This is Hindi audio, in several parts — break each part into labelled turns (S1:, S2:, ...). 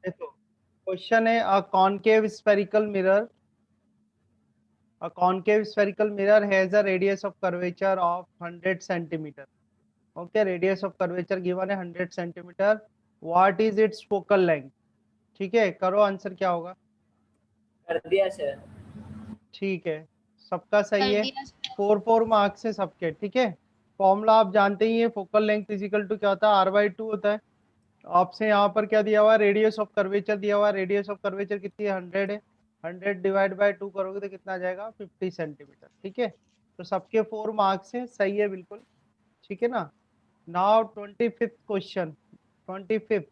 S1: देखो क्वेश्चन है a concave spherical mirror, a concave spherical mirror has a radius of curvature of 100 centimeter. Okay, radius of curvature given है 100 centimeter. What is its focal length? ठीक है, करो आंसर क्या होगा।
S2: कर दिया सर।
S1: ठीक है, सबका सही
S3: कर
S1: है,
S3: दिया सर।
S1: 4 मार्क्स है सबके। ठीक है, फॉर्मूला आप जानते ही है, फोकल लेंथ इजिकल टू क्या होता है, r/2 होता है। आपसे यहाँ पर क्या दिया हुआ है, रेडियस ऑफ कर्वेचर दिया हुआ है। रेडियस ऑफ कर्वेचर कितनी है, 100 है। 100 डिवाइड बाय 2 करोगे तो कितना आ जाएगा, 50 सेंटीमीटर। ठीक है, तो सबके 4 मार्क्स हैं, सही है बिल्कुल। ठीक है ना। Now 25th question, 25th।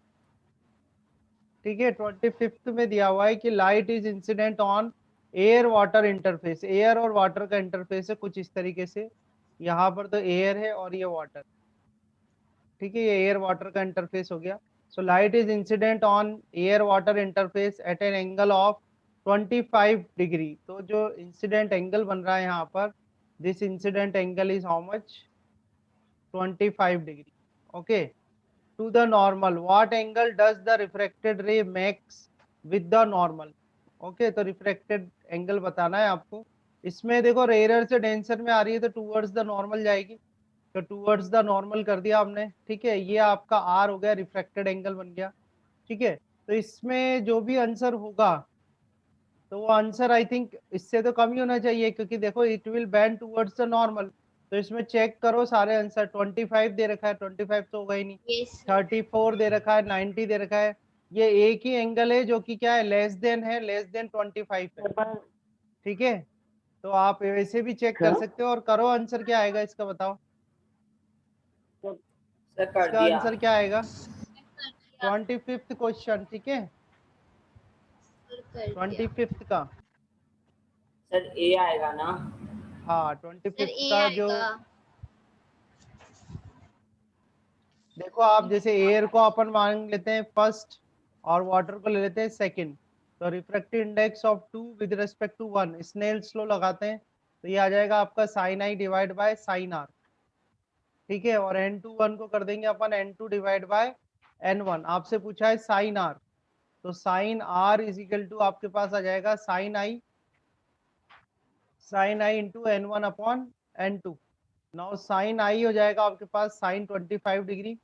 S1: ठीक है, 25th में दिया हुआ है कि light is incident on air water interface. Air और वाटर का इंटरफेस है कुछ इस तरीके से, यहाँ पर तो एयर है और ये वाटर। ठीक है, ये एयर वाटर का इंटरफेस हो गया। So light is incident on air water interface at an angle of 25 degree. तो जो इंसिडेंट एंगल बन रहा है यहाँ पर, this incident angle is how much, 25 degree. Okay, to the normal what angle does the refracted ray makes with the normal. Okay, तो रिफ्रैक्टेड एंगल बताना है आपको। इसमें देखो रेयर से डेंसर में आ रही है तो टूवर्ड्स द नॉर्मल जाएगी, तो टूवर्ड्स द नॉर्मल कर दिया आपने। ठीक है, ये आपका आर हो गया, रिफ्रैक्टेड एंगल बन गया। ठीक है, तो इसमें जो भी आंसर होगा तो वो आंसर आई थिंक इससे तो कम ही होना चाहिए, क्योंकि देखो it will bend towards the normal. तो इसमें चेक करो सारे आंसर, 25 दे रखा है, 25 तो होगा ही नहीं।
S3: यस
S1: 34 दे रखा है, 90 दे रखा है। ये एक ही एंगल है जो कि क्या है, लेस देन है, लेस देन 25 है। ठीक है, तो आप वैसे भी चेक कर सकते हो। और करो आंसर क्या आएगा इसका, बताओ
S2: सर कर
S1: इसका
S2: दिया।
S1: आंसर क्या आएगा। 25th क्वेश्चन, ठीक है,
S3: कर दिया
S1: 25th का।
S2: सर ए आएगा ना।
S1: हाँ,
S3: सर
S1: 25th
S3: ए
S1: का जो,
S3: आएगा।
S1: देखो आप जैसे एयर को अपन मान लेते हैं फर्स्ट और वाटर को ले लेते हैं सेकंड, तो refractive index of 2 with respect to 1 Snell's law लगाते हैं, तो ये आ जाएगा आपका sine i divide by sine r. ठीक है, और n2 को कर देंगे अपन n2 डिवाइड बाय n1। आपसे पूछा है साइन आर, तो sine r is equal to आपके पास आ जाएगा sine i into n1 upon n2। Now sine i हो जाएगा आपके पास sine 25 degree,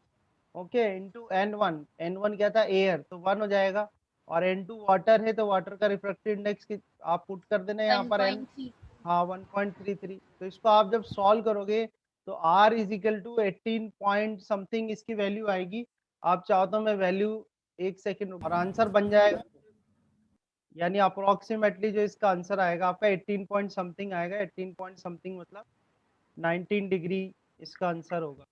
S1: okay, into n1। n1 क्या था, एयर, तो 1 हो जाएगा। और n2 वाटर है, तो वाटर का रिफ्रैक्टिव इंडेक्स आप पुट कर देना यहाँ पर n,
S3: 1.3।
S1: हाँ 1.33। तो इसको आप जब सॉल्व करोगे तो r is equal to 18 point something इसकी वैल्यू आएगी। आप चाहो तो मैं वैल्यू एक सेकेंड, और आंसर बन जाएगा, यानी अप्रोक्सीमेटली जो इसका आंसर आएगा आपका 18 पॉइंट समथिंग आएगा। 18 पॉइंट समथिंग मतलब 19 डिग्री इसका आंसर होगा।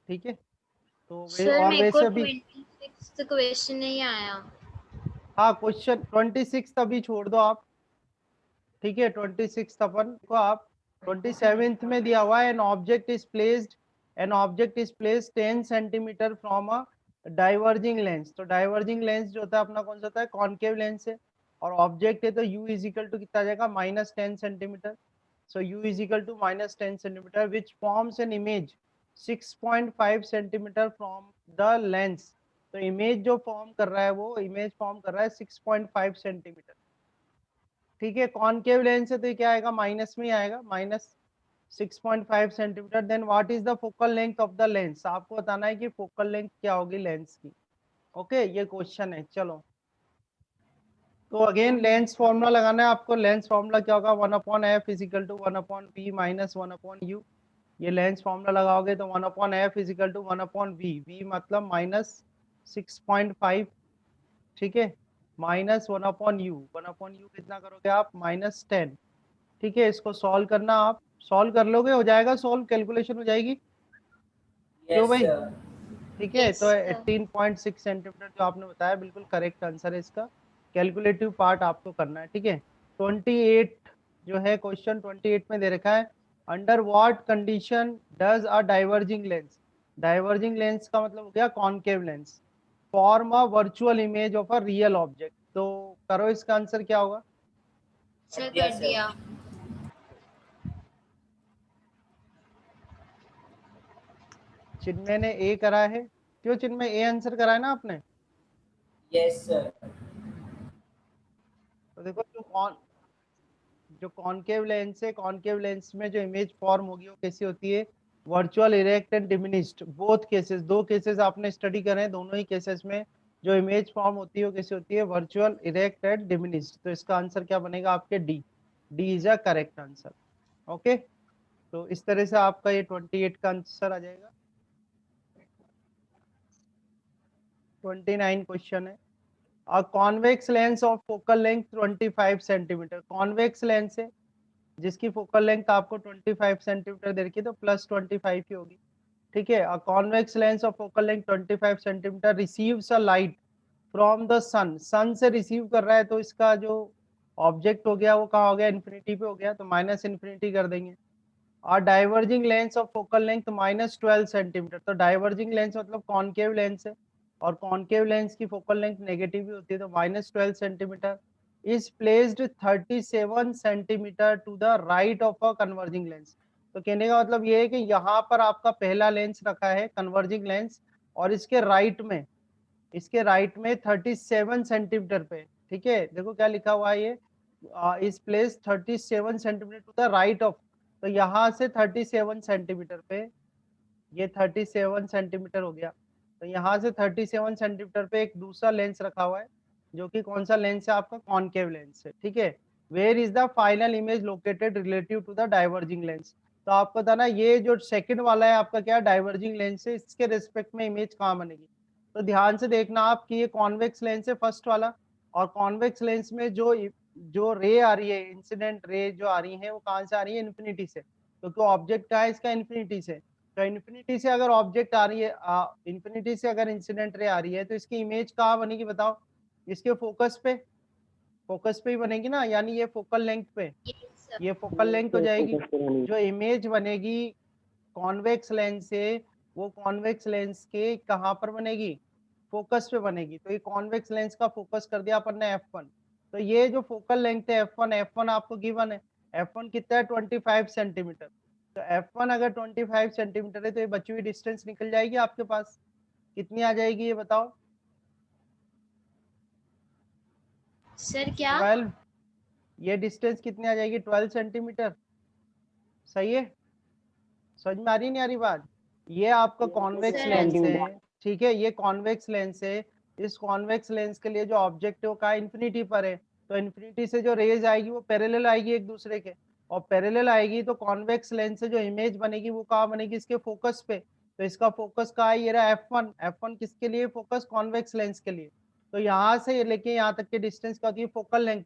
S1: ठीक है, तो
S3: सर
S1: और
S3: मेरे को
S1: वैसे भी
S3: 26th क्वेश्चन नहीं आया।
S1: हाँ, क्वेश्चन 26 अभी छोड़ दो आप। ठीक है, 26 अपन को आप 27th में दिया हुआ है, an object is placed 10 centimetre from a diverging lens. तो डाइवर्जिंग लेंस जो होता है अपना कौन सा होता है, कॉनकेव लेंस है। और ऑब्जेक्ट है तो u इज इक्वल टू कितना आ जाएगा, -10 centimetre. So u is equal to -10 centimetre which forms an image 6.5 centimetre from the lens. तो इमेज जो फॉर्म कर रहा है, वो इमेज फॉर्म कर रहा है 6.5 सेंटीमीटर। ठीक है, कॉनकेव लेंस है तो ये क्या आएगा, माइनस में ही आएगा, -6.5 centimetre. Then what is the focal length of the lens, आपको बताना है कि फोकल लेंथ क्या होगी लेंस की। ओके, ये क्वेश्चन है। चलो, तो अगेन लेंस फॉर्मूला लगाना है आपको। लेंस फॉर्मूला क्या होगा, 1/f is equal to 1/v minus 1/u। ये लेंस फॉर्मूला लगाओगे तो 1/f is equal to 1/v, v मतलब -6.5। ठीक है, -1/u, 1/u कितना करोगे आप, -10। ठीक है, इसको सॉल्व करना, आप सॉल्व कर लोगे, हो जाएगा सॉल्व, कैलकुलेशन हो जाएगी। क्यों
S2: यस
S1: भाई,
S2: सर।
S1: ठीक है,
S3: यस
S1: तो
S3: सर।
S1: 18.6 सेंटीमीटर जो आपने बताया बिल्कुल करेक्ट आंसर है इसका। कैलकुलेटिव पार्ट आपको करना है। ठीक है, 28 जो है क्वेश्चन 28 में दे रखा है, under what condition does a diverging lens, diverging lens का मतलब हो गया concave lens, form a virtual image of a real object. तो करो, इसका आंसर क्या होगा।
S3: सर कर दिया।
S1: चिन्मय ने ए करा है, क्यों चिन्मय, ए आंसर करा है ना आपने।
S2: Yes sir.
S1: तो देखो जो कॉनकेव लेंस है, कॉनकेव लेंस में जो इमेज फॉर्म होगी वो कैसी होती है, virtual, erect and diminished, both cases, दो केसेस आपने स्टडी करे हैं, दोनों ही केसेस में जो इमेज फॉर्म होती है वो कैसी होती है, वर्चुअल, इरेक्ट एंड डिमिनिश्ड। तो इसका आंसर क्या बनेगा आपके D, D is a correct answer. Okay, तो इस तरह से आपका ये 28 का आंसर आ जाएगा। 29 क्वेश्चन है, a convex lens of focal length 25 centimetre, convex lens है जिसकी फोकल लेंथ आपको 25 सेंटीमीटर दे रखी है, तो प्लस 25 ही होगी। ठीक है, a convex lens of focal length 25 centimetre receives a light from the sun, सन से रिसीव कर रहा है, तो इसका जो ऑब्जेक्ट हो गया वो कहाँ हो गया, इन्फिनिटी पे हो गया, तो माइनस इन्फिनिटी कर देंगे। और diverging lens of focal length minus 12 centimetre, तो डाइवर्जिंग लेंस मतलब कॉनकेव लेंस है, और कॉनकेव लेंस की फोकल लेंथ नेगेटिव भी होती है, तो minus 12 centimetre is placed 37 centimetre to the right of a converging lens. तो कहने का मतलब ये है कि यहाँ पर आपका पहला लेंस रखा है कन्वर्जिंग लेंस, और इसके राइट में 37 सेंटीमीटर पे, ठीक है, देखो क्या लिखा हुआ है, ये इस place 37 centimetre to the right of, तो यहाँ से 37 सेंटीमीटर पे, ये 37 सेंटीमीटर हो गया, तो यहाँ से 37 सेंटीमीटर पे एक दूसरा लेंस रखा हुआ है, जो कि कौन सा लेंस है आपका, कॉनकेव लेंस है। ठीक है, where is the final image located relative to the diverging lens, तो आपको बताना ये जो सेकंड वाला है आपका क्या डाइवर्जिंग लेंस है, इसके रिस्पेक्ट में इमेज कहाँ बनेगी। तो ध्यान से देखना आप कि ये कॉन्वेक्स लेंस है फर्स्ट वाला, और कॉन्वेक्स लेंस में जो रे आ रही है, इंसिडेंट रे जो आ रही है वो कहाँ से आ रही है, इन्फिनिटी से, क्योंकि ऑब्जेक्ट का है इसका इन्फिनिटी से, तो इन्फिनिटी से अगर ऑब्जेक्ट आ रही है, इन्फिनिटी से अगर इंसिडेंट रे आ रही है, तो इसकी इमेज कहाँ बनेगी बताओ, इसके फोकस पे ही बनेगी ना, यानी ये फोकल लेंथ पे,
S3: Yes, sir.
S1: ये फोकल लेंथ हो जाएगी। जो इमेज बनेगी कॉन्वेक्स लेंस से, वो कॉन्वेक्स लेंस के कहाँ पर बनेगी, फोकस पे बनेगी, तो ये कॉन्वेक्स लेंस का फोकस कर दिया अपन ने f1, तो ये जो फोकल लेंथ है f1 आपको गिवन है, f1 कितना है 25 सेंटीमीटर, तो f1 अगर 25 सेंटीमीटर है, तो ये बची हुई डिस्टेंस निकल जाएगी आपके पास, कितनी आ जाएगी ये बताओ,
S3: सर क्या?
S1: 12, ये डिस्टेंस कितनी आ जाएगी, 12 सेंटीमीटर, सही है, समझ में आ रही नहीं आ रही बात, ये आपका कॉन्वेक्स
S3: सर,
S1: लेंस है, ठीक है, ये कॉन्वेक्स लेंस है, इस कॉन्वेक्स लेंस के लिए जो ऑब्जेक्ट है वो का इन्फिनिटी पर है, तो इन्फिनिटी से जो रेज आएगी वो पैरेलल आएगी एक दूसरे के, और पैरेलल आएगी तो कॉन्वेक्स लेंस से जो इमेज बनेगी वो कहाँ बनेगी, इसके फोकस पे, तो इसका फोकस कहाँ है, ये रहा f1 किसके लिए, फोकस कॉन्वेक्स लेंस के लिए, तो यहाँ से लेके यहाँ तक की डिस्टेंस क्या होती है, फोकल लेंथ,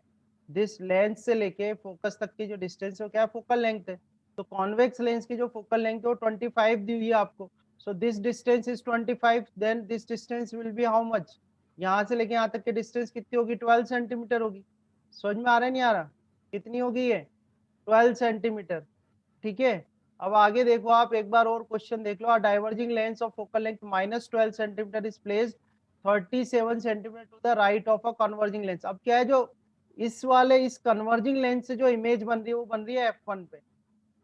S1: दिस लेंस से लेके फोकस तक की जो डिस्टेंस है वो क्या है, फोकल लेंथ है, तो कॉन्वेक्स लेंस की जो फोकल लेंथ है वो 25 दी हुई है आपको, so this distance is 25, then this distance will be how much, यहाँ से लेके यहाँ तक की डिस्टेंस कितनी होगी, 12 सेंटीमीटर होगी, समझ में आ रहा है नहीं आ रहा, कितनी होगी ये, 12 सेंटीमीटर। ठीक है, अब आगे देखो आप एक बार और क्वेश्चन देख लो, diverging lens of focal length minus 12 centimetre is placed 37 centimetre to the right of a converging lens. अब क्या है, जो इस कन्वर्जिंग लेंस से जो इमेज बन रही है वो बन रही है f1 पे,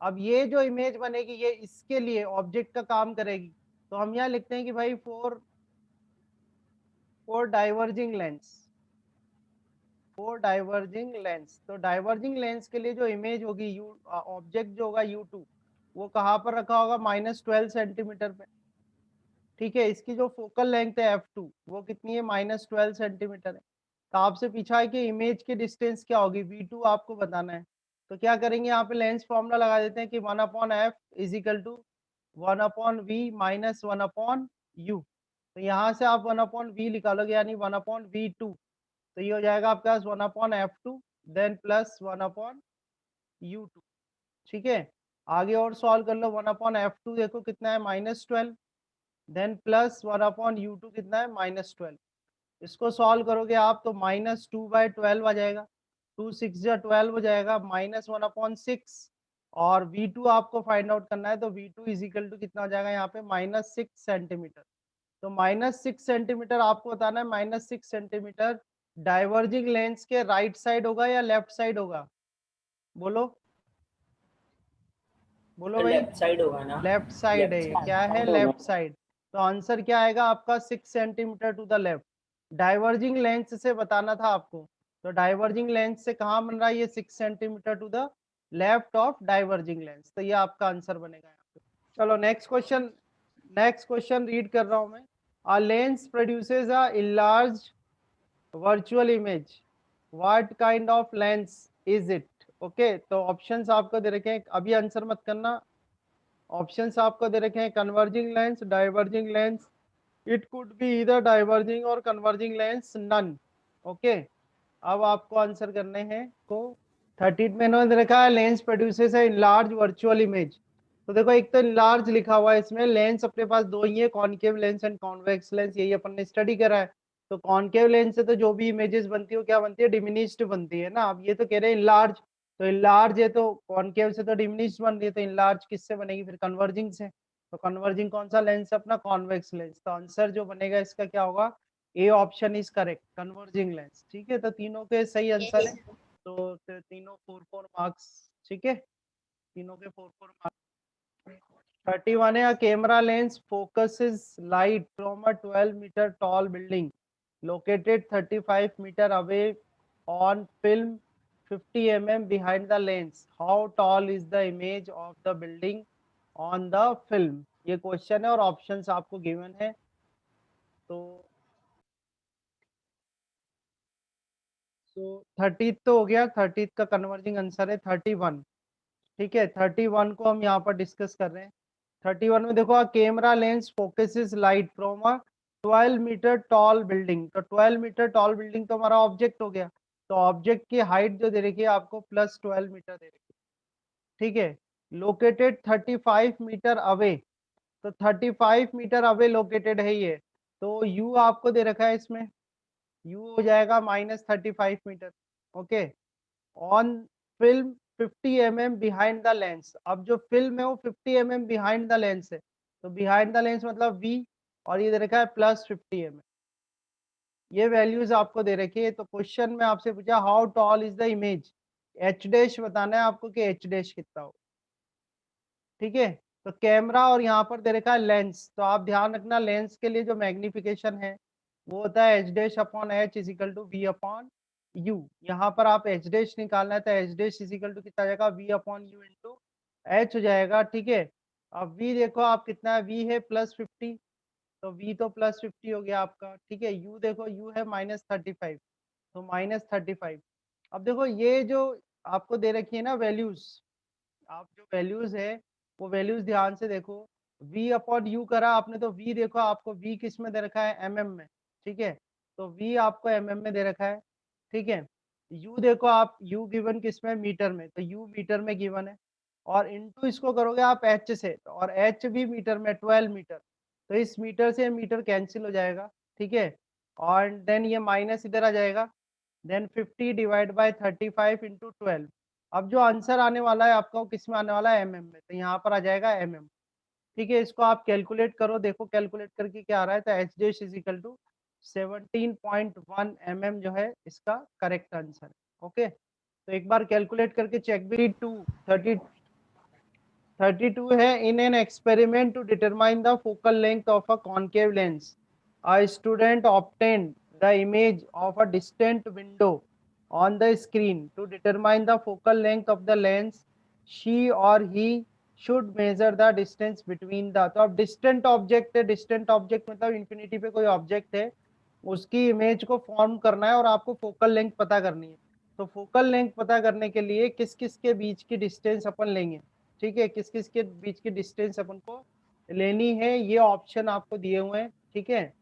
S1: अब ये जो इमेज बनेगी ये इसके लिए ऑब्जेक्ट का काम करेगी, तो हम यहाँ लिखते हैं कि भाई फॉर डाइवर्जिंग लेंस, तो डाइवर्जिंग लेंस के लिए जो इमेज होगी ऑब्जेक्ट जो होगा u2, वो कहाँ पर रखा होगा, -12 सेंटीमीटर पे, ठीक है, इसकी जो फोकल लेंथ है f2 वो कितनी है, -12 सेंटीमीटर है, तो आपसे पूछा है कि इमेज की डिस्टेंस क्या होगी, v2 आपको बताना है, तो क्या करेंगे, यहाँ पे लेंस फॉर्मूला लगा देते हैं कि 1/f is equal to 1/v minus 1/u, तो यहाँ से आप 1/v निकालोगे यानी 1/v2, तो ये हो जाएगा आपके पास 1/f2 देन प्लस 1/u2, ठीक है, आगे और सॉल्व कर लो, 1/f2 देखो कितना है, -12, देन प्लस 1/u2 कितना है, -12, इसको सॉल्व करोगे आप तो -2/12 आ जाएगा, 2 6 जा 12 हो जाएगा, -1/6, और v2 आपको फाइंड आउट करना है, तो v2 इज इक्वल टू कितना हो जाएगा यहाँ पे, -6 सेंटीमीटर, तो -6 सेंटीमीटर आपको बताना है, -6 सेंटीमीटर डाइवर्जिंग लेंस के राइट साइड होगा या लेफ्ट साइड होगा, बोलो बोलो भाई,
S2: लेफ्ट साइड होगा ना।
S1: लेफ्ट साइड है,
S2: लेफ्ट
S1: ये
S2: साइड।
S1: क्या है, लेफ्ट साइड, तो आंसर क्या आएगा आपका 6 centimetre to the left, diverging lens से बताना था आपको। तो डाइवर्जिंग लेंस से कहाँ बन रहा है ये 6 centimetre to the left of diverging lens, तो ये आपका आंसर बनेगा यहाँ पे। चलो नेक्स्ट क्वेश्चन रीड कर रहा हूं मैं। A lens produces a enlarge virtual image, what kind of lens is it? Okay, तो ऑप्शंस आपको दे रखे हैं, अभी आंसर मत करना। ऑप्शंस आपको दे रखे हैं converging lens, diverging lens, it could be इधर डाइवर्जिंग और कन्वर्जिंग लेंस, नन। ओके, अब आपको आंसर करने हैं को 13 में इन्होंने रखा है लेंस प्रोड्यूसेस है लार्ज वर्चुअल इमेज। तो देखो एक तो लार्ज लिखा हुआ है इसमें, लेंस अपने पास दो ही है, concave lens and convex lens, यही अपन ने स्टडी करा है। तो कॉनकेव लेंस से तो जो भी इमेजेस बनती है वो क्या बनती है, डिमिनिश्ड बनती है ना। अब ये तो कह रहे हैं लार्ज, तो लार्ज है तो कॉनकेव से तो डिमिनिश्ड बन रही है, तो इनलार्ज किससे बनेगी फिर, कन्वर्जिंग से। तो कन्वर्जिंग कौन सा लेंस है अपना, कॉन्वेक्स लेंस। तो आंसर जो बनेगा इसका क्या होगा, A option is correct, converging lens. ठीक है, तो तीनों के सही आंसर है, तो तीनों 4 मार्क्स। ठीक है, तीनों के 4 मार्क्स। 31 है, a camera lens focuses light from a 12-meter tall building located 35 meter away on film 50 mm behind the lens. How tall is the image of the building on the film? ये क्वेश्चन है और ऑप्शंस आपको गिवन है। तो 30 तो हो गया, 30 का कन्वर्जिंग आंसर है 31। ठीक है, 31 को हम यहाँ पर डिस्कस कर रहे हैं। 31 में देखो, camera lens focuses light from a 12 metre tall building. तो 12 मीटर टॉल बिल्डिंग तो हमारा ऑब्जेक्ट हो गया, तो ऑब्जेक्ट की हाइट जो दे रखी है आपको प्लस 12 मीटर दे रखी है। ठीक है, लोकेटेड 35 मीटर अवे, तो 35 मीटर अवे लोकेटेड है ये। तो यू आपको दे रखा है इसमें, यू हो जाएगा -35 metre. Okay, on film 50 mm behind the lens. अब जो फिल्म है वो 50 mm बिहाइंड द लेंस है, तो बिहाइंड द लेंस मतलब V, और ये दे रखा है +50 mm। ये वैल्यूज आपको दे रखी है। तो क्वेश्चन में आपसे पूछा how tall is the image, H dash बताना है आपको कि एच डैश कितना हो। ठीक है, तो कैमरा और यहाँ पर दे रखा है लेंस, तो आप ध्यान रखना लेंस के लिए जो मैग्निफिकेशन है वो होता है h dash upon h is equal to v upon u. यहाँ पर आप एच डैश निकालना है तो h dash is equal to कितना आ जाएगा, v upon u into h हो जाएगा। ठीक है, अब वी देखो आप कितना है, वी है +50, तो वी तो +50 हो गया आपका। ठीक है, यू देखो यू है -35, तो -35। अब देखो ये जो आपको दे रखी है ना वैल्यूज, आप जो वैल्यूज है वो वैल्यूज ध्यान से देखो। v अपॉन यू करा आपने, तो v देखो आपको v किस में दे रखा है, mm में। ठीक है, तो v आपको mm में दे रखा है। ठीक है, u देखो आप u गिवन किस में, मीटर में, तो u मीटर में गिवन है, और इनटू इसको करोगे आप h से, तो और h भी मीटर में 12 मीटर, तो इस मीटर से मीटर कैंसिल हो जाएगा। ठीक है, और देन ये माइनस इधर आ जाएगा, देन 50 डिवाइड बाय 35 इंटू 12। अब जो आंसर आने वाला है आपका वो किस में आने वाला है, mm में, तो यहाँ पर आ जाएगा mm। ठीक है, इसको आप कैलकुलेट करो, देखो कैलकुलेट करके क्या आ रहा है, तो h dash is equal to 17.1 mm जो है इसका करेक्ट आंसर। ओके, तो एक बार कैलकुलेट करके चेक भी। 32 है, in an experiment to determine the focal length of a concave lens a student obtained the image of a distant window on the screen to determine the focal length of the lens. She or he should measure the distance between the, तो अब डिस्टेंट ऑब्जेक्ट है, डिस्टेंट ऑब्जेक्ट मतलब इन्फिनिटी पे कोई ऑब्जेक्ट है, उसकी इमेज को फॉर्म करना है और आपको फोकल लेंथ पता करनी है। तो फोकल लेंथ पता करने के लिए किस किस के बीच की डिस्टेंस अपन लेंगे। ठीक है, किस किस के बीच की डिस्टेंस अपन को लेनी है, ये ऑप्शन आपको दिए हुए हैं। ठीक है,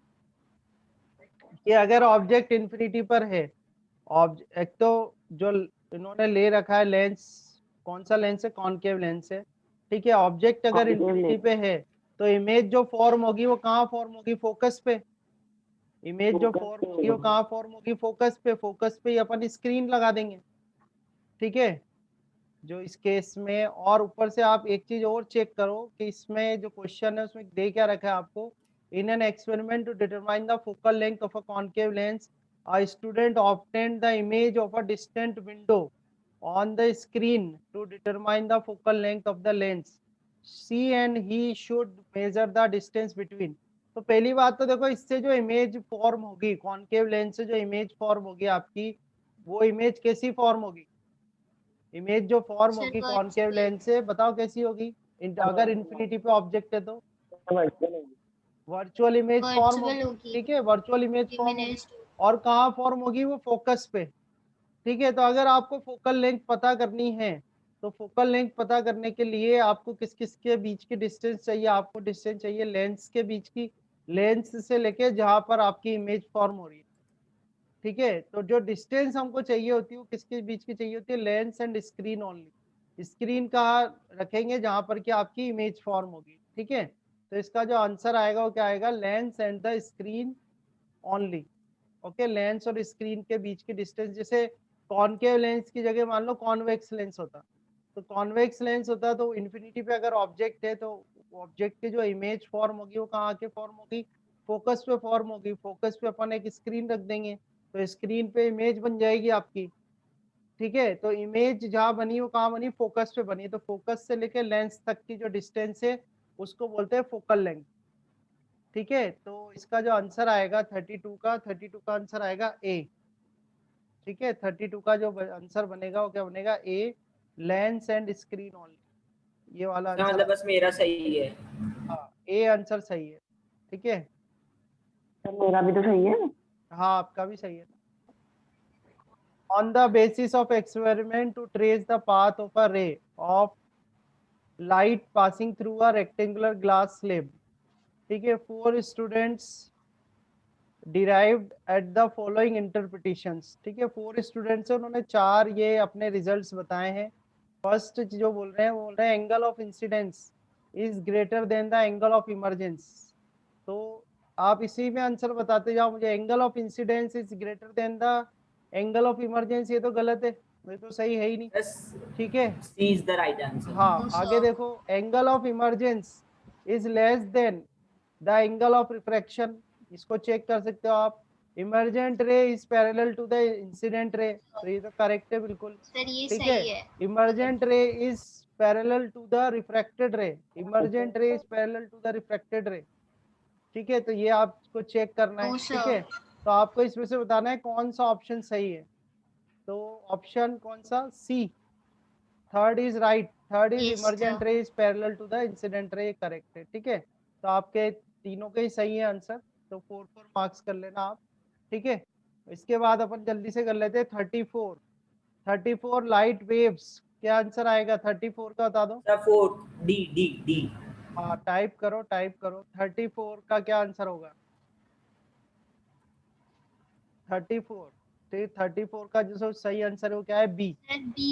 S1: कि अगर ऑब्जेक्ट इन्फिनिटी पर है, एक तो जो इन्होंने ले रखा है लेंस, कौन सा लेंस है, कॉनकेव लेंस है। ठीक है, ऑब्जेक्ट अगर इन्फिनिटी पे है तो इमेज जो फॉर्म होगी वो कहाँ फॉर्म होगी, फोकस पे। इमेज जो फॉर्म होगी वो कहाँ फॉर्म होगी, फोकस पे। फोकस पे ही अपन स्क्रीन लगा देंगे। ठीक है, जो इस केस में, और ऊपर से आप एक चीज और चेक करो कि इसमें जो क्वेश्चन है उसमें दे क्या रखा है आपको, in an experiment to determine the focal length of a concave lens a student obtained the image of a distant window on the screen to determine the focal length of the lens. She and he should measure the distance between. तो पहली बात तो देखो, इससे जो इमेज फॉर्म होगी कॉनकेव लेंस से, जो इमेज फॉर्म होगी आपकी, वो इमेज कैसी फॉर्म होगी? इमेज जो फॉर्म
S3: सर
S1: होगी
S3: वर्चुअल
S1: कॉनकेव लेंस से, बताओ कैसी होगी? अगर इन्फिनिटी पे ऑब्जेक्ट है तो वर्चुअल इमेज फॉर्म
S3: वर्चुअल
S1: होगी।
S3: होगी,
S1: ठीक है, वर्चुअल इमेज फॉर्म होगी।
S3: डिमिनिश्ड।
S1: और कहाँ फॉर्म होगी? वो फोकस पे। ठीक है, तो अगर आपको फोकल लेंथ पता करनी है, तो फोकल लेंथ पता करने के लिए आपको किस किस के बीच की डिस्टेंस चाहिए? आपको डिस्टेंस चाहिए लेंस के बीच की, लेंस से लेके जहां पर आपकी इमेज फॉर्म हो रही है। ठीक है, तो जो डिस्टेंस हमको चाहिए होती है वो किसके बीच की चाहिए होती है? Lens and screen only. Screen कहाँ रखेंगे? जहां पर कि आपकी इमेज फॉर्म होगी। ठीक है, तो इसका जो आंसर आएगा वो क्या आएगा? Lens and the screen only. Okay, lens और स्क्रीन के बीच की डिस्टेंस, जैसे कॉनकेव लेंस की जगह मान लो कॉन्वेक्स लेंस होता, तो कॉन्वेक्स लेंस होता तो इन्फिनिटी पे अगर ऑब्जेक्ट है तो ऑब्जेक्ट की जो इमेज फॉर्म होगी वो कहाँ के फॉर्म होगी? फोकस पे फॉर्म होगी। फोकस पे अपन एक स्क्रीन रख देंगे तो स्क्रीन पे इमेज बन जाएगी आपकी। ठीक है, तो इमेज जहाँ बनी वो कहाँ बनी? फोकस पे बनी। तो फोकस से लेके लेंस तक की जो डिस्टेंस है उसको बोलते हैं फोकल लेंथ। ठीक है, तो इसका जो आंसर आएगा 32 का आंसर आएगा ए। ठीक है, 32 का जो आंसर बनेगा वो क्या बनेगा? ए, लेंस एंड स्क्रीन ओनली। ये वाला
S2: इसका
S1: आंसर
S2: मतलब बस मेरा सही है।
S1: हाँ, ए आंसर सही है। ठीक है,
S4: सर मेरा भी तो सही है।
S1: हाँ आपका भी सही है। On the basis of experiment to trace the path of a ray of light passing through a rectangular glass slab. ठीक है, 4 students derived at the following interpretations. ठीक है, 4 स्टूडेंट्स है, उन्होंने 4 ये अपने रिजल्ट्स बताए हैं। फर्स्ट जो बोल रहे हैं वो बोल रहे हैं angle of incidence is greater than the angle of emergence. तो आप इसी में आंसर बताते जाओ मुझे। Angle of incidence is greater than the angle of emergence, ये तो गलत है, ये तो सही है ही नहीं।
S2: बस
S1: ठीक है,
S2: C is the right answer.
S1: हाँ
S3: No,
S1: आगे
S3: sir.
S1: देखो, angle of emergence is less than the angle of refraction. इसको चेक कर सकते हो आप। Emergent ray is parallel to the incident ray, तो ये तो करेक्ट है बिल्कुल।
S3: सर ये
S1: ठीक है,
S3: सही है।
S1: Emergent ray is parallel to the refracted ray, emergent ray is parallel to the refracted ray. ठीक है, तो ये आपको चेक करना है।
S3: No,
S1: ठीक है,
S3: sir.
S1: तो आपको इसमें से बताना है कौन सा ऑप्शन सही है। तो ऑप्शन कौन सा? C, third is right. Third is
S3: Yes,
S1: emergent
S3: sir.
S1: Ray is parallel to the incident ray, correct है। ठीक है, तो आपके तीनों के ही सही है आंसर, तो 4 मार्क्स कर लेना आप। ठीक है, इसके बाद अपन जल्दी से कर लेते हैं 34। 34 लाइट वेव्स, क्या आंसर आएगा 34 का? बता दो।
S2: Sir 4 D D D.
S1: हाँ टाइप करो, टाइप करो। 34 का क्या आंसर होगा? 34, ठीक, 34 का जो सही आंसर है वो क्या है? बी।
S3: Sir B.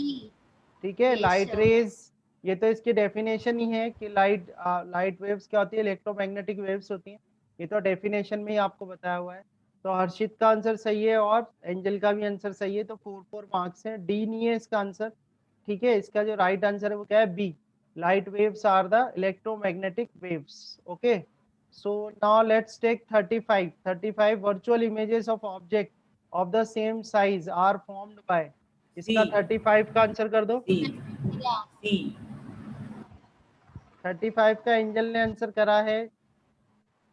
S1: ठीक है,
S3: Yes,
S1: लाइट
S3: sir.
S1: रेज, ये तो इसकी डेफिनेशन ही है कि लाइट वेव्स क्या होती है? इलेक्ट्रोमैग्नेटिक वेव्स होती हैं। ये तो डेफिनेशन में ही आपको बताया हुआ है। तो हर्षित का आंसर सही है और एंजल का भी आंसर सही है, तो 4 मार्क्स हैं। डी नहीं है इसका आंसर। ठीक है, इसका जो राइट आंसर है वो क्या है? B, light waves are the electromagnetic waves. Okay, so now let's take 35। 35 virtual images of object of the same size are formed by.
S2: C
S1: इसका 35 का आंसर कर दो।
S2: सी
S3: Yeah.
S2: सी
S1: 35 का एंजल ने आंसर करा है,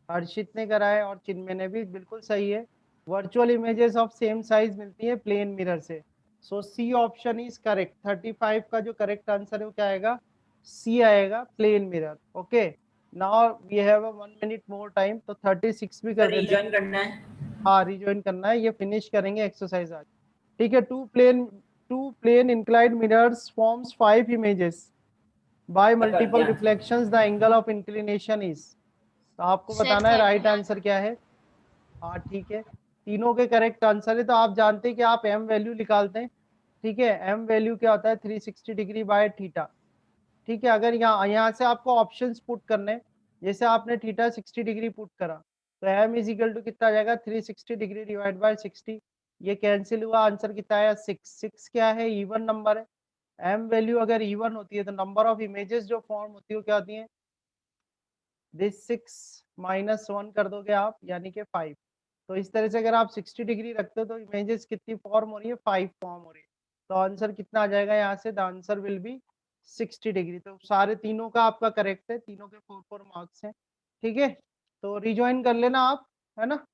S1: हर्षित ने करा है और चिन्मय ने भी, बिल्कुल सही है। Virtual images of same size मिलती है प्लेन मिरर से। सो सी ऑप्शन इज करेक्ट। 35 का जो करेक्ट आंसर है वो क्या आएगा? सी आएगा, plane mirror. Okay, now we have a 1 minute more time, तो 36 भी कर
S2: सर
S1: देते हैं।
S2: रिजॉइन करना है।
S1: हाँ रिज्वाइन करना है, ये फिनिश करेंगे एक्सरसाइज आज। ठीक है, two plane inclined mirrors forms 5 images by
S2: कर
S1: मल्टीपल
S2: दिया।
S1: Reflections, the angle of inclination is. तो आपको
S3: Sir
S1: बताना है राइट
S3: 30.
S1: आंसर क्या है। हाँ ठीक है, तीनों के करेक्ट आंसर है। तो आप जानते हैं कि आप एम वैल्यू निकालते हैं। ठीक है, एम वैल्यू क्या होता है? 360 डिग्री बाय थीटा। ठीक है, अगर यहाँ से आपको ऑप्शंस पुट करने हैं, जैसे आपने थीटा 60 डिग्री पुट करा, तो एम इज इक्वल टू कितना आ जाएगा? 360 डिग्री डिवाइड बाय 60। ये कैंसिल हुआ, आंसर कितना आया? 6। 6 क्या है? इवन नंबर है। एम वैल्यू अगर इवन होती है तो नंबर ऑफ इमेजेस जो फॉर्म होती है वो क्या होती है? दिस 6 -1 कर दोगे आप, यानी कि 5। तो इस तरह से अगर आप 60 डिग्री रखते हो तो इमेजेस कितनी फॉर्म हो रही है? 5 फॉर्म हो रही है। तो आंसर कितना आ जाएगा यहाँ से? The answer will be 60 degree. तो सारे तीनों का आपका करेक्ट है, तीनों के 4 मार्क्स हैं। ठीक है, तो रिज्वाइन कर लेना आप, है ना।